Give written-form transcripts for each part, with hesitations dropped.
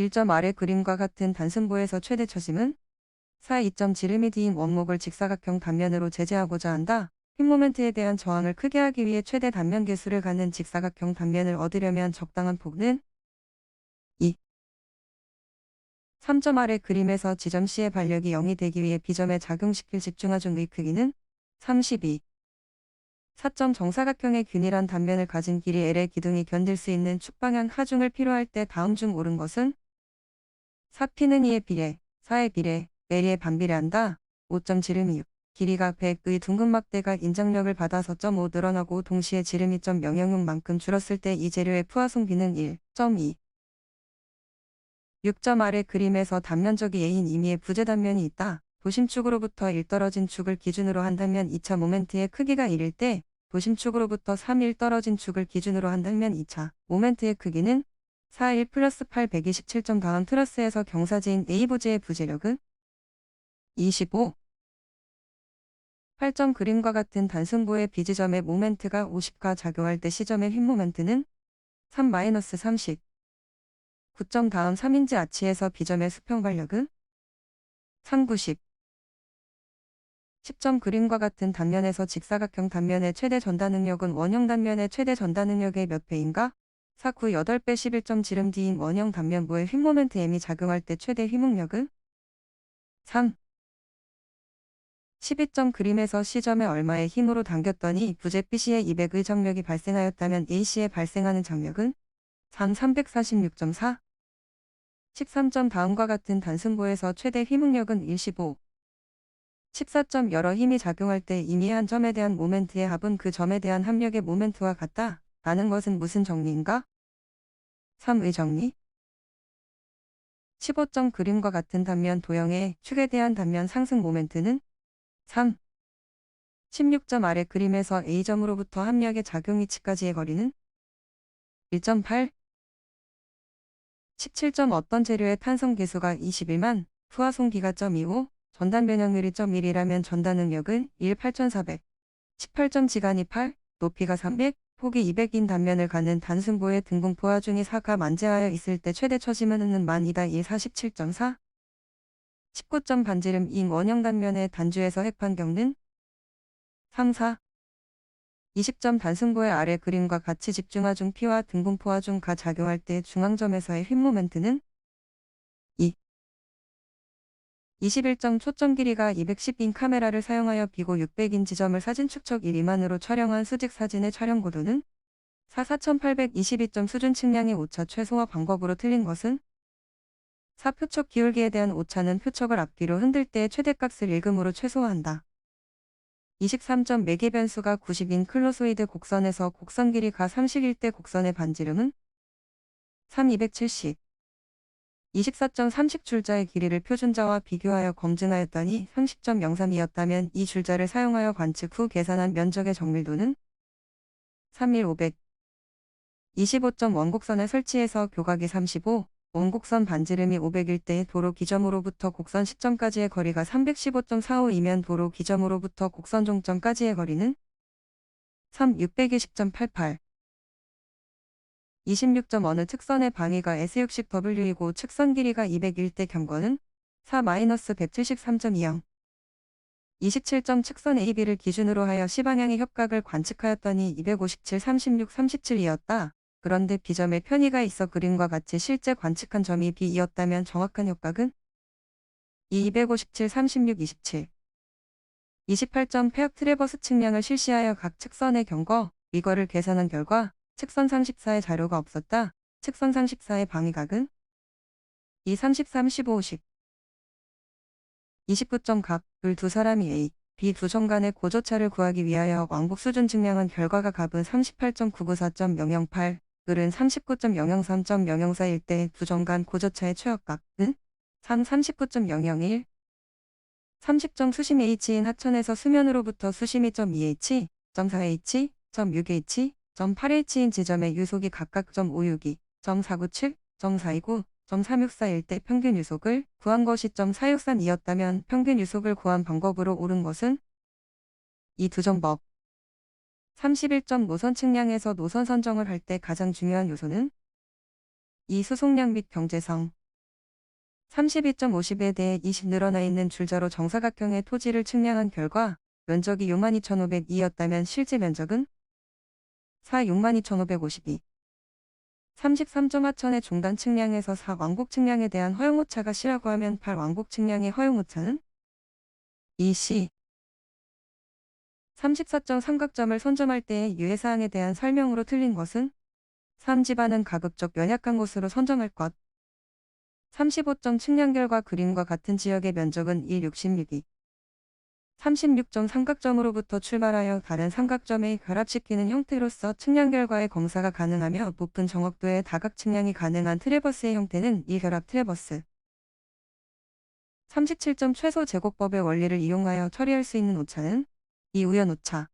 1점 아래 그림과 같은 단순보에서 최대 처짐은 4. 2점 지름이 D인 원목을 직사각형 단면으로 제재하고자 한다. 힘 모멘트에 대한 저항을 크게 하기 위해 최대 단면 개수를 갖는 직사각형 단면을 얻으려면 적당한 폭은 2. 3점 아래 그림에서 지점 C의 반력이 0이 되기 위해 B점에 작용시킬 집중하중의 크기는 32. 4점 정사각형의 균일한 단면을 가진 길이 L의 기둥이 견딜 수 있는 축방향 하중을 필요할 때 다음 중 옳은 것은 4P는 2의 비례, 4의 비례, L의 반비례한다. 5점 지름이 6. 길이가 100의 둥근 막대가 인장력을 받아서 0.5 늘어나고 동시에 지름이 0.006만큼 줄었을 때 이 재료의 푸아송비는 1.2. 6점 아래 그림에서 단면적이 A인 임의의 부재단면이 있다. 도심축으로부터 1 떨어진 축을 기준으로 한다면 2차 모멘트의 크기가 1일 때 도심축으로부터 3, 1 떨어진 축을 기준으로 한다면 2차 모멘트의 크기는 4, 1 플러스 8, 127점 다음 트러스에서 경사지인 A 부재의 부재력은 25. 8점 그림과 같은 단순보의 B지점의 모멘트가 50가 작용할 때 C점의 힘 모멘트는 3-30. 9점 다음 3인지 아치에서 B점의 수평 발력은 390. 10점 그림과 같은 단면에서 직사각형 단면의 최대 전단 능력은 원형 단면의 최대 전단 능력의 몇 배인가? 4, 9, 8배 11점 지름 D인 원형 단면부의 힘 모멘트 M이 작용할 때 최대 휘목력은 3. 12점 그림에서 C점에 얼마의 힘으로 당겼더니 부재 BC에 200의 장력이 발생하였다면 AC에 발생하는 장력은 346.4. 13점 다음과 같은 단순보에서 최대 휘목력은 15. 14점 여러 힘이 작용할 때 임의 한 점에 대한 모멘트의 합은 그 점에 대한 합력의 모멘트와 같다. 라는 것은 무슨 정리인가? 3의 정리. 15점 그림과 같은 단면 도형의 축에 대한 단면 상승 모멘트는 3. 16점 아래 그림에서 A점으로부터 합력의 작용 위치까지의 거리는 1.8. 17점 어떤 재료의 탄성 계수가 21만, 후화송비가 0.25, 전단 변형률이 0.1이라면 전단 능력은 1, 8400. 18점 지간이 8, 높이가 300, 폭이 200인 단면을 갖는 단순보의 등분포 하중이 4가 만재하여 있을 때 최대 처짐은 는 만이다. 1, 47.4. 19점 반지름 인 원형 단면의 단주에서 핵판경는 3, 4. 20점 단순보의 아래 그림과 같이 집중하중 P와 등분포 하중 가 작용할 때 중앙점에서의 힘 모멘트는 2. 21점 초점 길이가 210인 카메라를 사용하여 비고 600인 지점을 사진 축척 1 미만으로 촬영한 수직 사진의 촬영 고도는 4, 4822점 수준 측량의 오차 최소화 방법으로 틀린 것은 4. 표척 기울기에 대한 오차는 표척을 앞뒤로 흔들 때의 최대값을 1금으로 최소화한다. 23점 매개 변수가 90인 클로소이드 곡선에서 곡선 길이가 30일 때 곡선의 반지름은 3, 270. 24점 30줄자의 길이를 표준자와 비교하여 검증하였더니 30.03이었다면 이 줄자를 사용하여 관측 후 계산한 면적의 정밀도는 3, 1, 500. 25점 원곡선에 설치해서 교각이 35, 원곡선 반지름이 500일 때 도로 기점으로부터 곡선 시점까지의 거리가 315.45이면 도로 기점으로부터 곡선 종점까지의 거리는 3, 620.88. 26점 어느 측선의 방위가 S60W이고 측선 길이가 200일 때 경거는 4-173.20. 27점 측선 AB를 기준으로 하여 C방향의 협각을 관측하였더니 257, 36, 37이었다. 그런데 B점에 편의가 있어 그림과 같이 실제 관측한 점이 B이었다면 정확한 협각은 257, 36, 27. 28점 폐압 트래버스 측량을 실시하여 각 측선의 경거, 위거를 계산한 결과 측선 34의 자료가 없었다. 측선 34의 방위각은 2, 33, 15, 50. 29점 각, 을 두 사람이 A, B 두 점 간의 고조차를 구하기 위하여 왕복 수준 측량한 결과가 갑은 38.994.008, 을은 39.003.004일 때 두 점 간 고조차의 최역각은 3, 39.001. 30점 수심 H인 하천에서 수면으로부터 수심이 2H, 4H, 6H, 8H인 지점의 유속이 각각 562, 497, 429, 364일 때 평균 유속을 구한 것이 463이었다면 평균 유속을 구한 방법으로 옳은 것은 이 두 정법. 31점 노선 측량에서 노선 선정을 할 때 가장 중요한 요소는 이 수송량 및 경제성. 32.50에 대해 20 늘어나 있는 줄자로 정사각형의 토지를 측량한 결과 면적이 62,502였다면 실제 면적은 62,552. 33점 하천의 종단 측량에서 4 왕복 측량에 대한 허용오차가 C라고 하면 8 왕복 측량의 허용오차는 2C. 34점 삼각점을 선점할 때의 유해사항에 대한 설명으로 틀린 것은 3 집안은 가급적 연약한 곳으로 선점할 것. 35점 측량 결과 그림과 같은 지역의 면적은 1/66이. 36점 삼각점으로부터 출발하여 다른 삼각점에 결합시키는 형태로서 측량 결과의 검사가 가능하며 높은 정확도의 다각 측량이 가능한 트래버스의 형태는 이결합 트래버스. 37점 최소 제곱법의 원리를 이용하여 처리할 수 있는 오차는 우연 오차.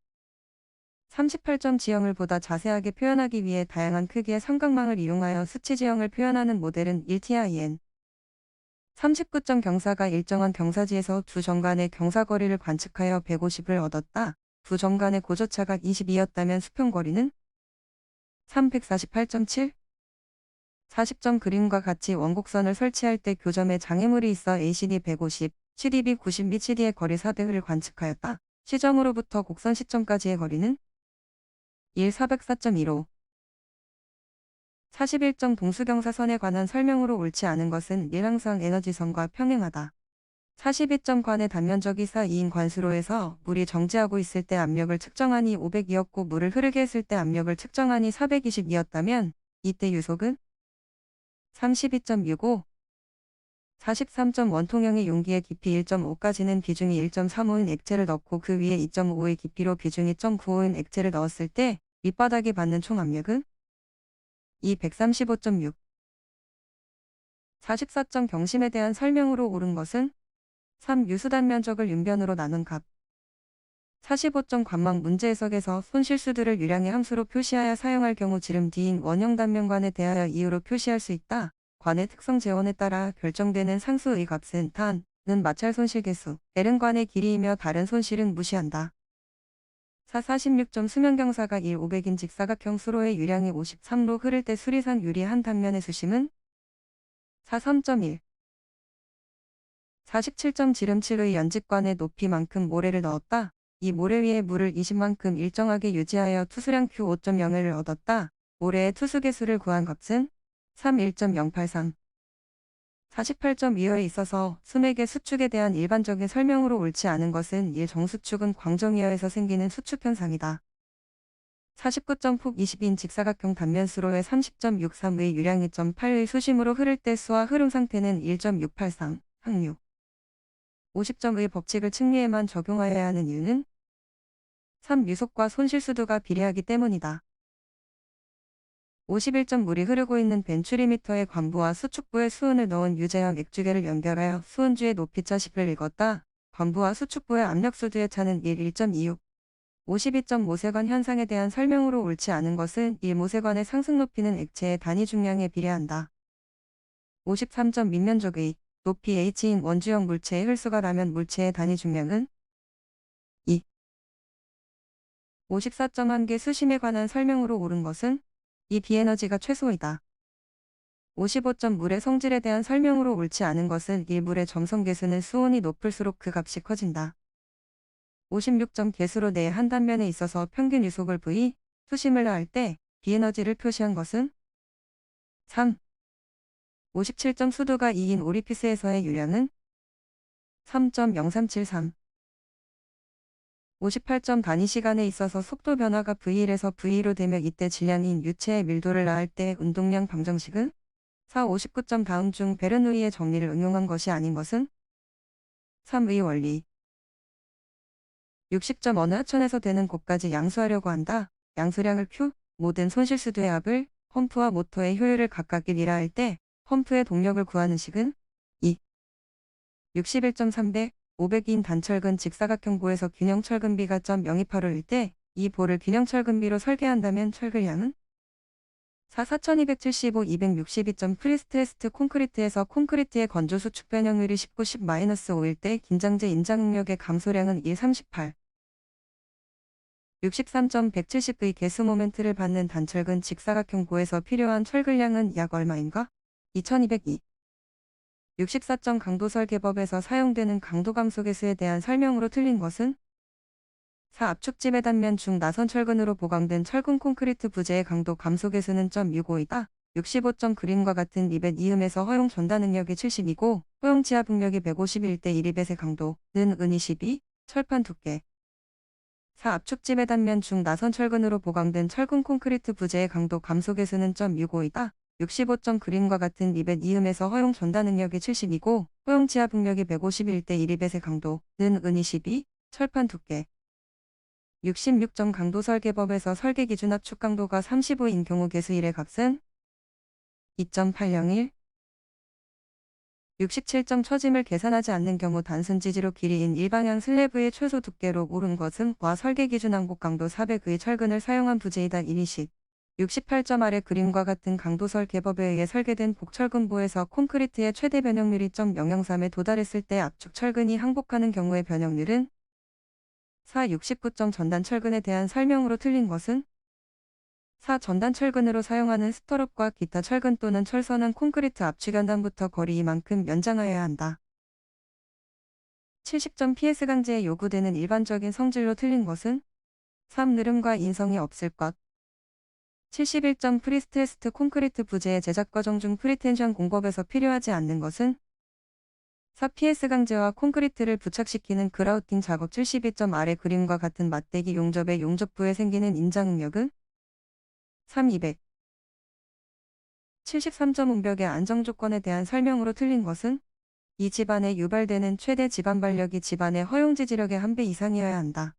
38점 지형을 보다 자세하게 표현하기 위해 다양한 크기의 삼각망을 이용하여 수치 지형을 표현하는 모델은 1TIN. 39점 경사가 일정한 경사지에서 두 점 간의 경사거리를 관측하여 150을 얻었다. 두 점 간의 고저차가 22였다면 수평거리는 348.7. 40점 그림과 같이 원곡선을 설치할 때 교점에 장애물이 있어 ACD 150, CDB 90 및 CD의 거리 400을 관측하였다. 시점으로부터 곡선 시점까지의 거리는 404.15. 41점 동수경사선에 관한 설명으로 옳지 않은 것은 일항상 에너지선과 평행하다. 42점 관의 단면적이 4인 관수로에서 물이 정지하고 있을 때 압력을 측정하니 500이었고 물을 흐르게 했을 때 압력을 측정하니 420이었다면 이때 유속은 32.65. 43점 원통형의 용기의 깊이 1.5까지는 비중이 1.35인 액체를 넣고 그 위에 2.5의 깊이로 비중이 0.95인 액체를 넣었을 때 밑바닥이 받는 총 압력은 135.6. 44점 경심에 대한 설명으로 옳은 것은 3 유수단 면적을 윤변으로 나눈 값. 45점 관망 문제 해석에서 손실수들을 유량의 함수로 표시하여 사용할 경우 지름 D인 원형 단면관에 대하여 이유로 표시할 수 있다. 관의 특성 재원에 따라 결정되는 상수의 값은 단은 마찰 손실 개수, L은 관의 길이이며 다른 손실은 무시한다. 46점 수면경사가 1/500인 직사각형 수로의 유량이 53로 흐를 때 수리산 유리 한 단면의 수심은 43.1. 47점 지름칠의 연직관의 높이만큼 모래를 넣었다. 이 모래 위에 물을 20만큼 일정하게 유지하여 투수량 Q 5.01을 얻었다. 모래의 투수 개수를 구한 값은 31.083. 48점 이하에 있어서 수맥의 수축에 대한 일반적인 설명으로 옳지 않은 것은 정수축은 광정이하에서 생기는 수축 현상이다. 49점 폭 20인 직사각형 단면수로의 30.63의 유량 2.8의 수심으로 흐를 때 수와 흐름 상태는 1.683, 항류. 50점의 법칙을 측리에만 적용하여야 하는 이유는 3. 유속과 손실수두가 비례하기 때문이다. 51점 물이 흐르고 있는 벤츄리미터의 관부와 수축부에 수은을 넣은 유제형 액주계를 연결하여 수은주의 높이차 10을 읽었다. 관부와 수축부의 압력수두의 차는 1.26. 52점 모세관 현상에 대한 설명으로 옳지 않은 것은 모세관의 상승 높이는 액체의 단위 중량에 비례한다. 53점 밑면적의 높이 h인 원주형 물체의 홀수가 라면 물체의 단위 중량은 2. 54점 한계 수심에 관한 설명으로 옳은 것은 이 비에너지가 최소이다. 55점 물의 성질에 대한 설명으로 옳지 않은 것은 물의 점성 계수는 수온이 높을수록 그 값이 커진다. 56점 계수로 내 한 단면에 있어서 평균 유속을 V, 수심을 할 때 비에너지를 표시한 것은 3. 57점 수도가 2인 오리피스에서의 유량은 3.0373. 58점 단위 시간에 있어서 속도 변화가 V1에서 V2로 되며 이때 질량인 유체의 밀도를 나할 때 운동량 방정식은 4. 59점 다음 중 베르누이의 정리를 응용한 것이 아닌 것은 3의 원리. 60점 어느 하천에서 되는 곳까지 양수하려고 한다. 양수량을 Q, 모든 손실수두의 합을 펌프와 모터의 효율을 각각 1이라 할 때 펌프의 동력을 구하는 식은 2. 61.300 500인 단철근 직사각형 보에서 균형 철근비가 0.028호일 때 이 보를 균형 철근비로 설계한다면 철근량은 4. 4275 262점 프리스트레스트 콘크리트에서 콘크리트의 건조 수축 변형률이 19, 10-5일 때 긴장제 인장 응력의 감소량은 1.38. 63점 170의 개수 모멘트를 받는 단철근 직사각형 보에서 필요한 철근량은 약 얼마인가? 2202. 64점 강도 설계법에서 사용되는 강도 감소계수에 대한 설명으로 틀린 것은 4. 압축집의 단면 중 나선 철근으로 보강된 철근 콘크리트 부재의 강도 감소계수는 0.65이다. 65점 그림과 같은 리벳 이음에서 허용 전달 능력이 72고 허용 지압 응력이 151대 1 리벳의 강도는 은 22, 철판 두께. 4. 압축집의 단면 중 나선 철근으로 보강된 철근 콘크리트 부재의 강도 감소계수는 0.65이다. 65점 그림과 같은 리벳 이음에서 허용 전달 능력이 72고 허용 지압 응력이 151대 1 리벳의 강도는 은 22, 철판 두께. 66점 강도 설계법에서 설계 기준 압축 강도가 35인 경우 계수 1의 값은 2.801. 67점 처짐을 계산하지 않는 경우 단순 지지로 길이인 일방향 슬래브의 최소 두께로 오른 것은 와 설계 기준 항복 강도 400의 철근을 사용한 부재이다. 120. 68점 아래 그림과 같은 강도 설계법에 의해 설계된 복철근보에서 콘크리트의 최대 변형률이 0.003에 도달했을 때 압축 철근이 항복하는 경우의 변형률은 4. 69점 전단 철근에 대한 설명으로 틀린 것은 4. 전단 철근으로 사용하는 스터럽과 기타 철근 또는 철선은 콘크리트 압축연단부터 거리 이만큼 연장하여야 한다. 70점 PS 강제에 요구되는 일반적인 성질로 틀린 것은 3. 느름과 인성이 없을 것. 71점 프리스트레스트 콘크리트 부재의 제작 과정 중 프리텐션 공법에서 필요하지 않는 것은 4. PS 강제와 콘크리트를 부착시키는 그라우팅 작업. 72점 아래 그림과 같은 맞대기 용접의 용접부에 생기는 인장 응력은 3. 200. 73점 응벽의 안정 조건에 대한 설명으로 틀린 것은 이 집안에 유발되는 최대 집안 발력이 집안의 허용 지지력의 1배 이상이어야 한다.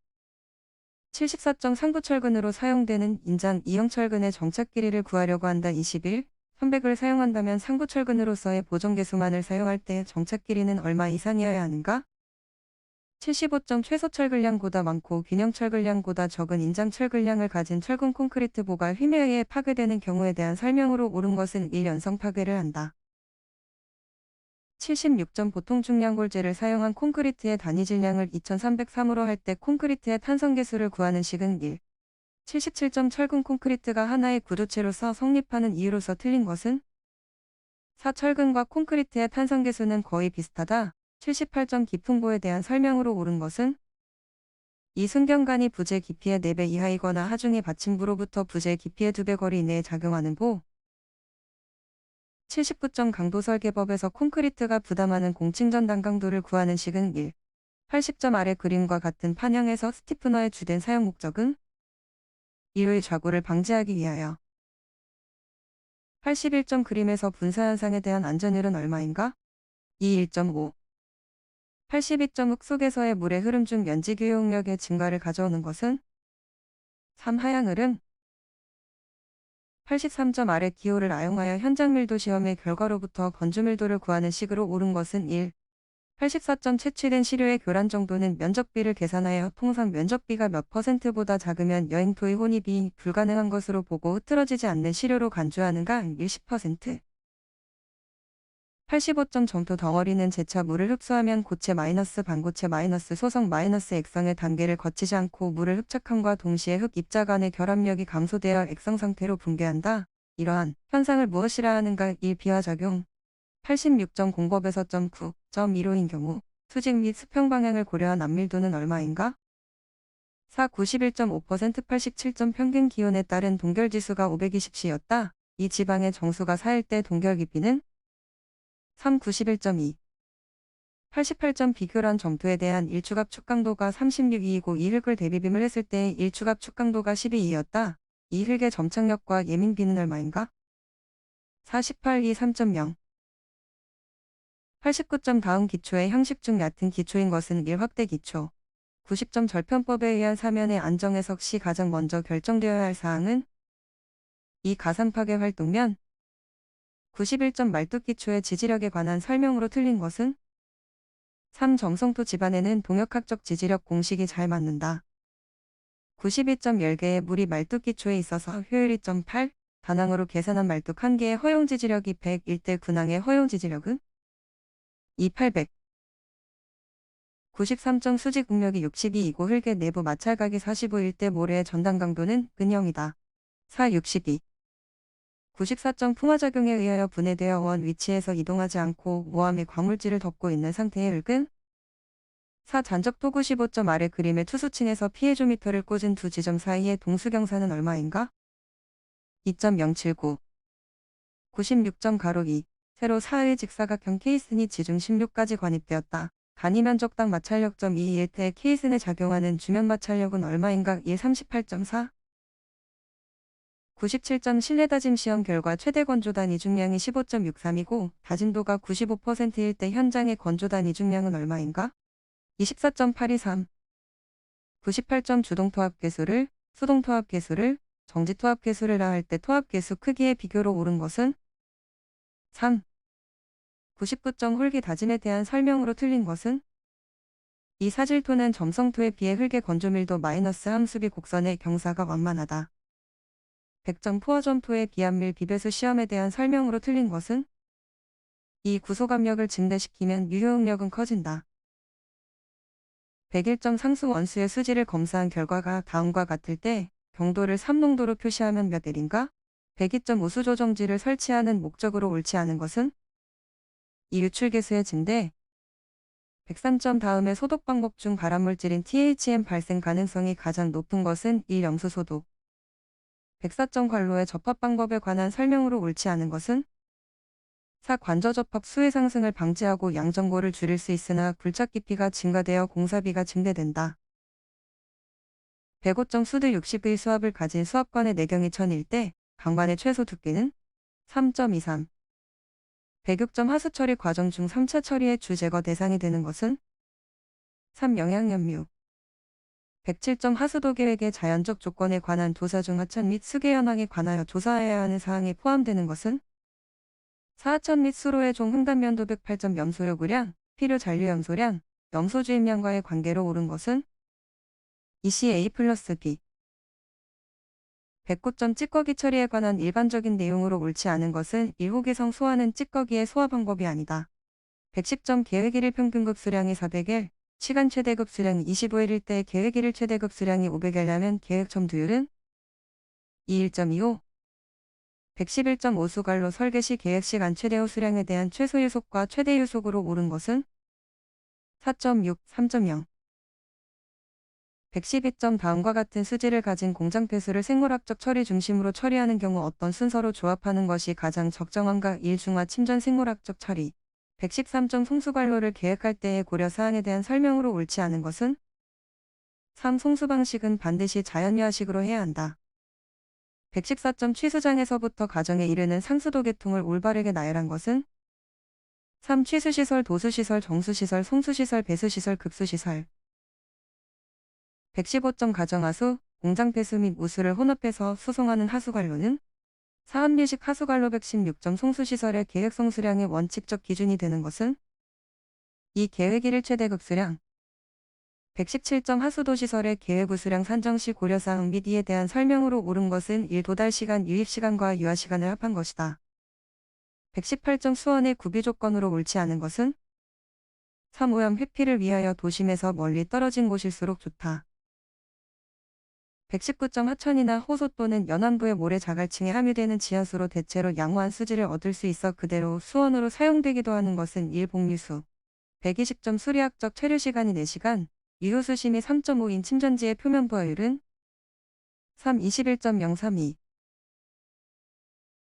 74점 상부철근으로 사용되는 인장 이형 철근의 정착 길이를 구하려고 한다. 21. 300을 사용한다면 상부철근으로서의 보정계수만을 사용할 때 정착 길이는 얼마 이상이어야 하는가? 75점 최소 철근량보다 많고 균형 철근량보다 적은 인장 철근량을 가진 철근 콘크리트 보가 힘에 의해 파괴되는 경우에 대한 설명으로 옳은 것은 1. 연성 파괴를 한다. 76점 보통 중량골재를 사용한 콘크리트의 단위 질량을 2303으로 할 때 콘크리트의 탄성계수를 구하는 식은 1. 77점 철근 콘크리트가 하나의 구조체로서 성립하는 이유로서 틀린 것은 4. 철근과 콘크리트의 탄성계수는 거의 비슷하다. 78점 깊은보에 대한 설명으로 옳은 것은 이 순경관이 부재 깊이의 4배 이하이거나 하중의 받침부로부터 부재 깊이의 2배 거리 이내에 작용하는 보. 79점 강도 설계법에서 콘크리트가 부담하는 공칭 전단 강도를 구하는 식은 1. 80점 아래 그림과 같은 판형에서 스티프너의 주된 사용 목적은 1의 좌구를 방지하기 위하여. 81점 그림에서 분사현상에 대한 안전율은 얼마인가? 2. 1.5. 82점 흙 속에서의 물의 흐름 중 연지 교용력의 증가를 가져오는 것은 3. 하향 흐름. 83점 아래 기호를 아용하여 현장 밀도 시험의 결과로부터 건조 밀도를 구하는 식으로 옳은 것은 1. 84점 채취된 시료의 교란 정도는 면적비를 계산하여 통상 면적비가 몇 %보다 작으면 여행토의 혼입이 불가능한 것으로 보고 흐트러지지 않는 시료로 간주하는가? 1. 10%. 85점 점토 덩어리는 재차 물을 흡수하면 고체 마이너스 반고체 마이너스 소성 마이너스 액성의 단계를 거치지 않고 물을 흡착함과 동시에 흙 입자 간의 결합력이 감소되어 액성 상태로 붕괴한다. 이러한 현상을 무엇이라 하는가? 1. 비화작용. 86점 공법에서 9. 1호인 경우 수직 및 수평 방향을 고려한 압밀도는 얼마인가? 4. 91.5% 87점 평균 기온에 따른 동결지수가 520C였다. 이 지방의 정수가 4일 때 동결 깊이는 3. 91.2. 88점 비교란 점토에 대한 일축압 축강도가 36이고 이 흙을 대비빔을 했을 때 일축압 축강도가 12이었다. 이 흙의 점착력과 예민비는 얼마인가? 48. 2. 3.0. 89점 다음 기초의 형식 중 얕은 기초인 것은 1. 확대 기초. 90점 절편법에 의한 사면의 안정 해석 시 가장 먼저 결정되어야 할 사항은 2. 가상 파괴 활동면. 91점 말뚝 기초의 지지력에 관한 설명으로 틀린 것은 3. 정성토 집안에는 동역학적 지지력 공식이 잘 맞는다. 92점 10개의 물이 말뚝 기초에 있어서 효율 2.8. 단항으로 계산한 말뚝 1개의 허용 지지력이 100일 때 군항의 허용 지지력은 2. 800. 93점 수직 응력이 62이고 흙의 내부 마찰각이 45일 때 모래의 전단 강도는 근형이다. 4. 62. 94점 풍화작용에 의하여 분해되어 원 위치에서 이동하지 않고 모함의 광물질을 덮고 있는 상태의 흙은 4. 잔적토 95점 아래 그림의 투수층에서 piezo미터를 꽂은 두 지점 사이의 동수경사는 얼마인가? 2.079 96점 가로 2 세로 4의 직사각형 케이슨이 지중 16까지 관입되었다. 단위 면적당 마찰력점 2일 때 케이슨에 작용하는 주면 마찰력은 얼마인가? 1. 38.4 97점 실내 다짐 시험 결과 최대 건조단 이중량이 15.63이고 다짐도가 95%일 때 현장의 건조단 이중량은 얼마인가? 24.823 98점 주동토합 계수를, 수동토합 계수를, 정지토합 계수를 나할 때 토합 계수 크기의 비교로 옳은 것은? 3. 99점 홀기 다짐에 대한 설명으로 틀린 것은? 이 사질토는 점성토에 비해 흙의 건조밀도 마이너스 함수비 곡선의 경사가 완만하다. 100점 포화점토의 비압밀 비배수 시험에 대한 설명으로 틀린 것은? 이 구소감력을 증대시키면 유효응력은 커진다. 101점 상수 원수의 수지를 검사한 결과가 다음과 같을 때 경도를 3농도로 표시하면 몇 L인가? 102점 우수조정지를 설치하는 목적으로 옳지 않은 것은? 이 유출계수의 증대. 103점 다음의 소독 방법 중 발암물질인 THM 발생 가능성이 가장 높은 것은 1. 염수 소독. 104점 관로의 접합 방법에 관한 설명으로 옳지 않은 것은? 4. 관저 접합 수의 상승을 방지하고 양전고를 줄일 수 있으나 굴착 깊이가 증가되어 공사비가 증대된다. 105점 수드 60의 수압을 가진 수압관의 내경이 1000일 때 방관의 최소 두께는? 3.23 106점 하수 처리 과정 중 3차 처리의 주 제거 대상이 되는 것은? 3. 영양염류 107점 하수도 계획의 자연적 조건에 관한 도사 중 하천 및 수계 현황에 관하여 조사해야 하는 사항에 포함되는 것은? 4. 하천 및 수로의 종 횡단면도 108점 염소 요구량, 필요 잔류 염소량, 염소 주입량과의 관계로 옳은 것은? ECA 플러스 B 109점 찌꺼기 처리에 관한 일반적인 내용으로 옳지 않은 것은 1호기성 소화는 찌꺼기의 소화 방법이 아니다. 110점 계획 1일 평균급 수량이 400일, 시간 최대급 수량이 25일일 때 계획 1일 최대급 수량이 500일이라면 계획 첨두율은? 21.25 111점 오수관로 설계 시 계획 시간 최대호 수량에 대한 최소 유속과 최대 유속으로 옳은 것은? 4.6, 3.0 112점 다음과 같은 수질을 가진 공장 폐수를 생물학적 처리 중심으로 처리하는 경우 어떤 순서로 조합하는 것이 가장 적정한가? 1. 중화 침전 생물학적 처리 113점 송수관로를 계획할 때의 고려사항에 대한 설명으로 옳지 않은 것은? 3. 송수 방식은 반드시 자연유화식으로 해야 한다. 114점 취수장에서부터 가정에 이르는 상수도 계통을 올바르게 나열한 것은? 3. 취수시설, 도수시설, 정수시설, 송수시설, 배수시설, 급수시설 115점 가정하수, 공장 폐수 및 우수를 혼합해서 수송하는 하수관로는? 4. 한미식 하수관로 116점 송수시설의 계획 송수량의 원칙적 기준이 되는 것은? 2. 계획 1일 최대 급수량 117점 하수도시설의 계획 우수량 산정 시 고려사항 및 이에 대한 설명으로 옳은 것은 1. 도달시간, 유입시간과 유화시간을 합한 것이다. 118점 수원의 구비 조건으로 옳지 않은 것은? 3. 오염 회피를 위하여 도심에서 멀리 떨어진 곳일수록 좋다. 119점 하천이나 호소 또는 연안부의 모래 자갈층에 함유되는 지하수로 대체로 양호한 수질을 얻을 수 있어 그대로 수원으로 사용되기도 하는 것은 1. 복류수 120점 수리학적 체류시간이 4시간, 유효수심이 3.5인 침전지의 표면 부하율은? 3. 21.032